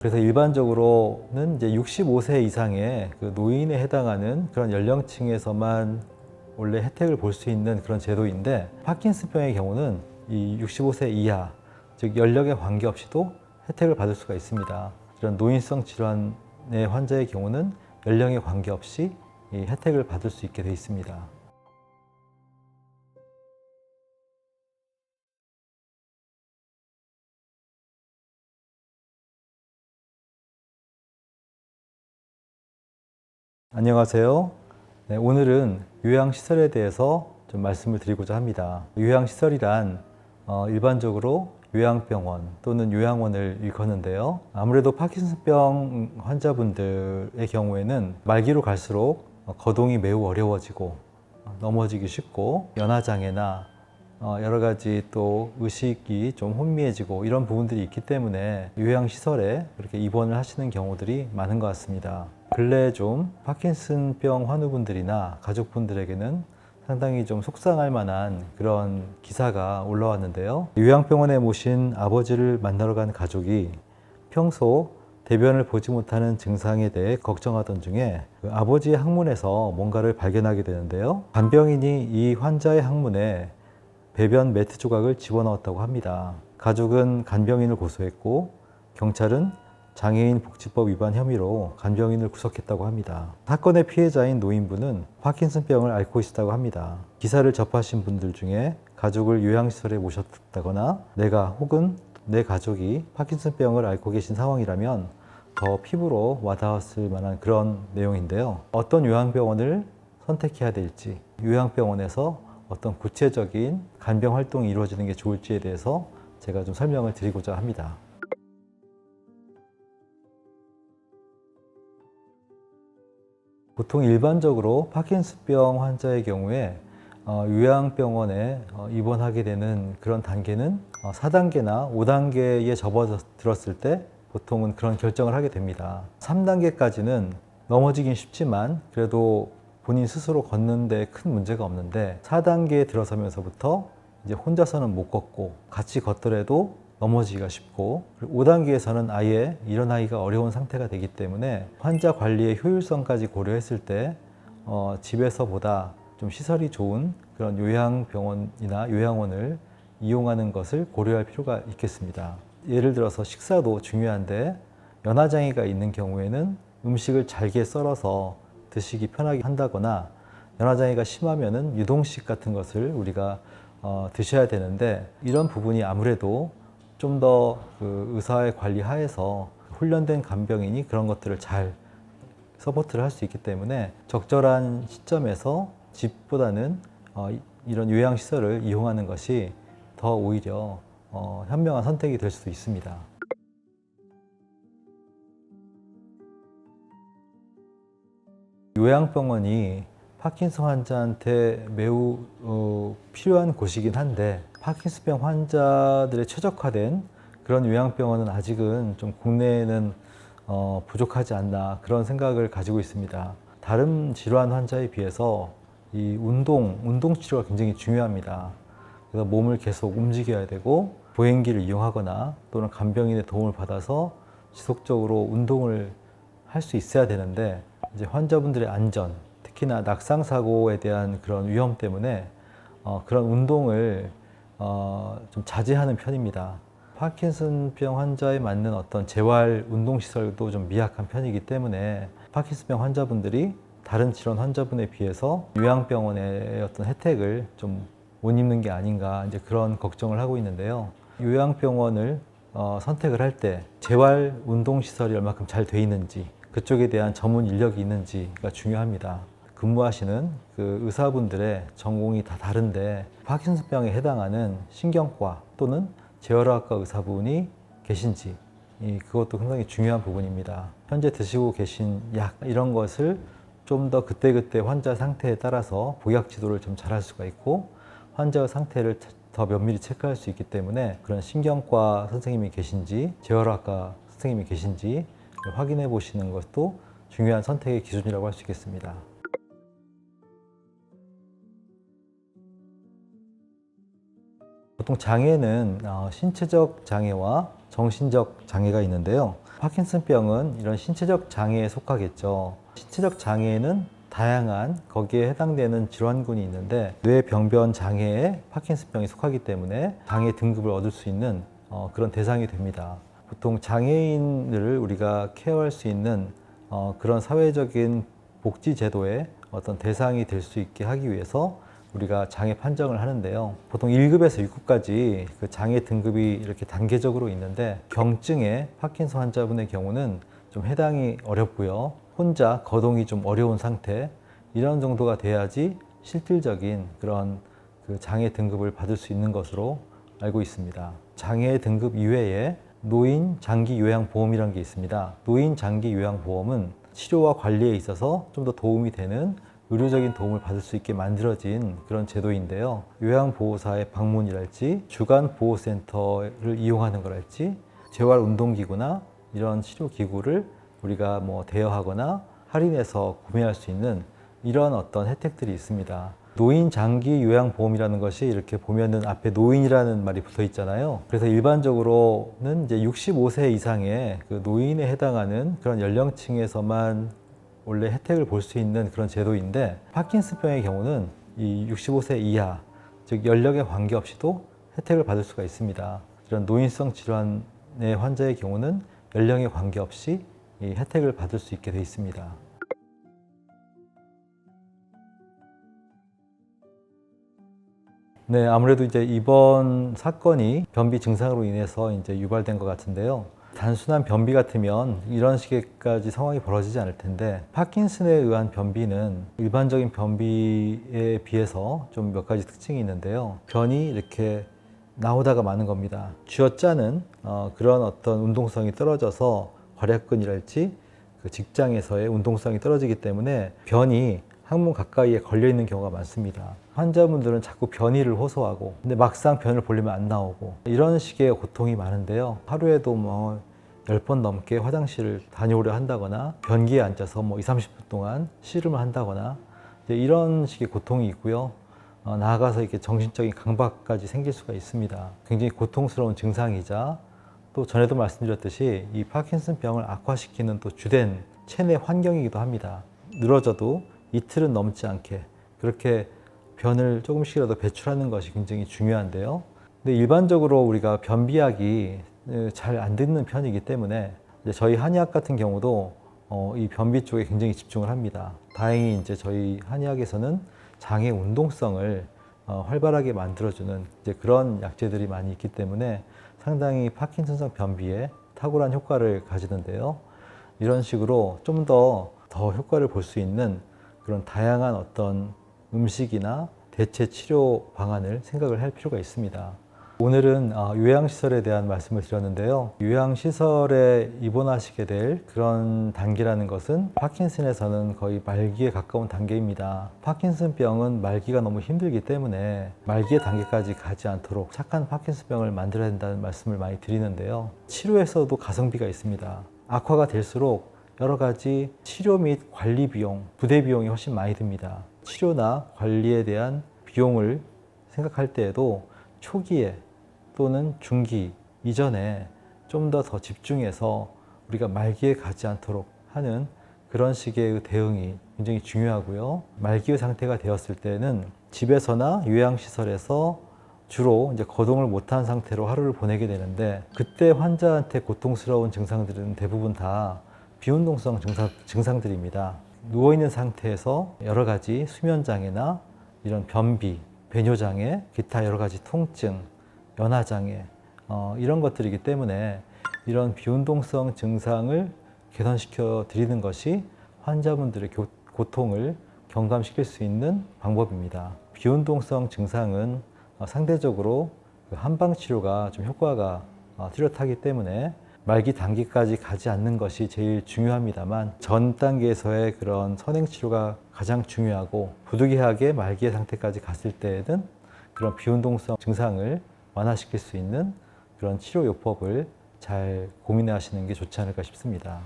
그래서 일반적으로는 이제 65세 이상의 그 노인에 해당하는 그런 연령층에서만 원래 혜택을 볼 수 있는 그런 제도인데, 파킨슨병의 경우는 이 65세 이하, 즉 연령에 관계없이도 혜택을 받을 수가 있습니다. 이런 노인성 질환의 환자의 경우는 연령에 관계없이 이 혜택을 받을 수 있게 되어 있습니다. 안녕하세요. 네, 오늘은 요양시설에 대해서 좀 말씀을 드리고자 합니다. 요양시설이란 일반적으로 요양병원 또는 요양원을 일컫는데요. 아무래도 파킨슨병 환자분들의 경우에는 말기로 갈수록 거동이 매우 어려워지고 넘어지기 쉽고 연화장애나 여러 가지 또 의식이 좀 혼미해지고 이런 부분들이 있기 때문에 요양시설에 그렇게 입원을 하시는 경우들이 많은 것 같습니다. 근래에 좀 파킨슨병 환우분들이나 가족분들에게는 상당히 좀 속상할 만한 그런 기사가 올라왔는데요. 요양병원에 모신 아버지를 만나러 간 가족이 평소 대변을 보지 못하는 증상에 대해 걱정하던 중에 그 아버지의 항문에서 뭔가를 발견하게 되는데요. 간병인이 이 환자의 항문에 배변 매트 조각을 집어넣었다고 합니다. 가족은 간병인을 고소했고 경찰은 장애인 복지법 위반 혐의로 간병인을 구속했다고 합니다. 사건의 피해자인 노인분은 파킨슨병을 앓고 있다고 합니다. 기사를 접하신 분들 중에 가족을 요양시설에 모셨다거나 내가 혹은 내 가족이 파킨슨병을 앓고 계신 상황이라면 더 피부로 와닿았을 만한 그런 내용인데요. 어떤 요양병원을 선택해야 될지, 요양병원에서 어떤 구체적인 간병 활동이 이루어지는 게 좋을지에 대해서 제가 좀 설명을 드리고자 합니다. 보통 일반적으로 파킨슨병 환자의 경우에 요양병원에 입원하게 되는 그런 단계는 4단계나 5단계에 접어들었을 때 보통은 그런 결정을 하게 됩니다. 3단계까지는 넘어지긴 쉽지만 그래도 본인 스스로 걷는데 큰 문제가 없는데 4단계에 들어서면서부터 이제 혼자서는 못 걷고 같이 걷더라도 넘어지기가 쉽고 5단계에서는 아예 일어나기가 어려운 상태가 되기 때문에 환자 관리의 효율성까지 고려했을 때 집에서보다 좀 시설이 좋은 그런 요양병원이나 요양원을 이용하는 것을 고려할 필요가 있겠습니다. 예를 들어서 식사도 중요한데 연화장애가 있는 경우에는 음식을 잘게 썰어서 드시기 편하게 한다거나 연화장애가 심하면은 유동식 같은 것을 우리가 드셔야 되는데 이런 부분이 아무래도 좀 더 그 의사의 관리 하에서 훈련된 간병인이 그런 것들을 잘 서포트를 할 수 있기 때문에 적절한 시점에서 집보다는 이런 요양시설을 이용하는 것이 더 오히려 현명한 선택이 될 수도 있습니다. 요양병원이 파킨슨 환자한테 매우 필요한 곳이긴 한데 파킨슨병 환자들의 최적화된 그런 요양병원은 아직은 좀 국내에는 부족하지 않나 그런 생각을 가지고 있습니다. 다른 질환 환자에 비해서 이 운동 치료가 굉장히 중요합니다. 그래서 몸을 계속 움직여야 되고 보행기를 이용하거나 또는 간병인의 도움을 받아서 지속적으로 운동을 할 수 있어야 되는데 이제 환자분들의 안전, 특히나 낙상 사고에 대한 그런 위험 때문에 그런 운동을 좀 자제하는 편입니다. 파킨슨병 환자에 맞는 어떤 재활 운동 시설도 좀 미약한 편이기 때문에 파킨슨병 환자분들이 다른 질환 환자분에 비해서 요양병원의 어떤 혜택을 좀 못 입는 게 아닌가 이제 그런 걱정을 하고 있는데요. 요양병원을 선택을 할 때 재활 운동 시설이 얼마큼 잘 돼 있는지 그쪽에 대한 전문 인력이 있는지가 중요합니다. 근무하시는 그 의사분들의 전공이 다 다른데 파킨슨병에 해당하는 신경과 또는 재활의학과 의사분이 계신지 그것도 굉장히 중요한 부분입니다. 현재 드시고 계신 약 이런 것을 좀 더 그때그때 환자 상태에 따라서 복약 지도를 좀 잘할 수가 있고 환자의 상태를 더 면밀히 체크할 수 있기 때문에 그런 신경과 선생님이 계신지 재활의학과 선생님이 계신지 확인해 보시는 것도 중요한 선택의 기준이라고 할 수 있겠습니다. 보통 장애는 신체적 장애와 정신적 장애가 있는데요. 파킨슨병은 이런 신체적 장애에 속하겠죠. 신체적 장애에는 다양한 거기에 해당되는 질환군이 있는데 뇌병변 장애에 파킨슨병이 속하기 때문에 장애 등급을 얻을 수 있는 그런 대상이 됩니다. 보통 장애인을 우리가 케어할 수 있는 그런 사회적인 복지 제도의 어떤 대상이 될 수 있게 하기 위해서 우리가 장애 판정을 하는데요. 보통 1급에서 6급까지 그 장애 등급이 이렇게 단계적으로 있는데 경증의 파킨슨 환자분의 경우는 좀 해당이 어렵고요. 혼자 거동이 좀 어려운 상태, 이런 정도가 돼야지 실질적인 그런 그 장애 등급을 받을 수 있는 것으로 알고 있습니다. 장애 등급 이외에 노인 장기 요양보험이라는 게 있습니다. 노인 장기 요양보험은 치료와 관리에 있어서 좀 더 도움이 되는 의료적인 도움을 받을 수 있게 만들어진 그런 제도인데요. 요양보호사의 방문이랄지 주간보호센터를 이용하는 거랄지 재활운동기구나 이런 치료기구를 우리가 대여하거나 할인해서 구매할 수 있는 이런 어떤 혜택들이 있습니다. 노인 장기 요양보험이라는 것이 이렇게 보면은 앞에 노인이라는 말이 붙어 있잖아요. 그래서 일반적으로는 이제 65세 이상의 그 노인에 해당하는 그런 연령층에서만 원래 혜택을 볼 수 있는 그런 제도인데 파킨슨병의 경우는 이 65세 이하, 즉 연령에 관계없이도 혜택을 받을 수가 있습니다. 이런 노인성 질환의 환자의 경우는 연령에 관계없이 이 혜택을 받을 수 있게 되어 있습니다. 네, 아무래도 이제 이번 사건이 변비 증상으로 인해서 이제 유발된 것 같은데요. 단순한 변비 같으면 이런 식의까지 상황이 벌어지지 않을 텐데 파킨슨에 의한 변비는 일반적인 변비에 비해서 좀 몇 가지 특징이 있는데요. 변이 이렇게 나오다가 마는 겁니다. 쥐어짜는 그런 어떤 운동성이 떨어져서 괄약근이랄지 그 직장에서의 운동성이 떨어지기 때문에 변이 항문 가까이에 걸려 있는 경우가 많습니다. 환자분들은 자꾸 변이를 호소하고 근데 막상 변을 보려면 안 나오고 이런 식의 고통이 많은데요. 하루에도 10번 넘게 화장실을 다녀오려 한다거나 변기에 앉아서 20, 30분 동안 씨름을 한다거나 이런 식의 고통이 있고요. 나아가서 이렇게 정신적인 강박까지 생길 수가 있습니다. 굉장히 고통스러운 증상이자 또 전에도 말씀드렸듯이 이 파킨슨병을 악화시키는 또 주된 체내 환경이기도 합니다. 늘어져도 이틀은 넘지 않게 그렇게 변을 조금씩이라도 배출하는 것이 굉장히 중요한데요. 근데 일반적으로 우리가 변비약이 잘 안 듣는 편이기 때문에 저희 한의학 같은 경우도 이 변비 쪽에 굉장히 집중을 합니다. 다행히 이제 저희 한의학에서는 장의 운동성을 활발하게 만들어주는 그런 약재들이 많이 있기 때문에 상당히 파킨슨성 변비에 탁월한 효과를 가지는데요. 이런 식으로 좀 더 효과를 볼 수 있는 그런 다양한 어떤 음식이나 대체 치료 방안을 생각을 할 필요가 있습니다. 오늘은 요양시설에 대한 말씀을 드렸는데요. 요양시설에 입원하시게 될 그런 단계라는 것은 파킨슨에서는 거의 말기에 가까운 단계입니다. 파킨슨병은 말기가 너무 힘들기 때문에 말기의 단계까지 가지 않도록 착한 파킨슨병을 만들어야 된다는 말씀을 많이 드리는데요. 치료에서도 가성비가 있습니다. 악화가 될수록 여러 가지 치료 및 관리 비용, 부대 비용이 훨씬 많이 듭니다. 치료나 관리에 대한 비용을 생각할 때에도 초기에 또는 중기 이전에 좀 더 집중해서 우리가 말기에 가지 않도록 하는 그런 식의 대응이 굉장히 중요하고요. 말기의 상태가 되었을 때는 집에서나 요양시설에서 주로 이제 거동을 못한 상태로 하루를 보내게 되는데 그때 환자한테 고통스러운 증상들은 대부분 다 비운동성 증상들입니다. 누워있는 상태에서 여러 가지 수면장애나 이런 변비, 배뇨장애, 기타 여러 가지 통증, 연화장애 이런 것들이기 때문에 이런 비운동성 증상을 개선시켜 드리는 것이 환자분들의 고통을 경감시킬 수 있는 방법입니다. 비운동성 증상은 상대적으로 한방치료가 좀 효과가 뚜렷하기 때문에 말기 단계까지 가지 않는 것이 제일 중요합니다만 전 단계에서의 그런 선행치료가 가장 중요하고 부득이하게 말기의 상태까지 갔을 때에는 그런 비운동성 증상을 완화시킬 수 있는 그런 치료 요법을 잘 고민해 하시는 게 좋지 않을까 싶습니다.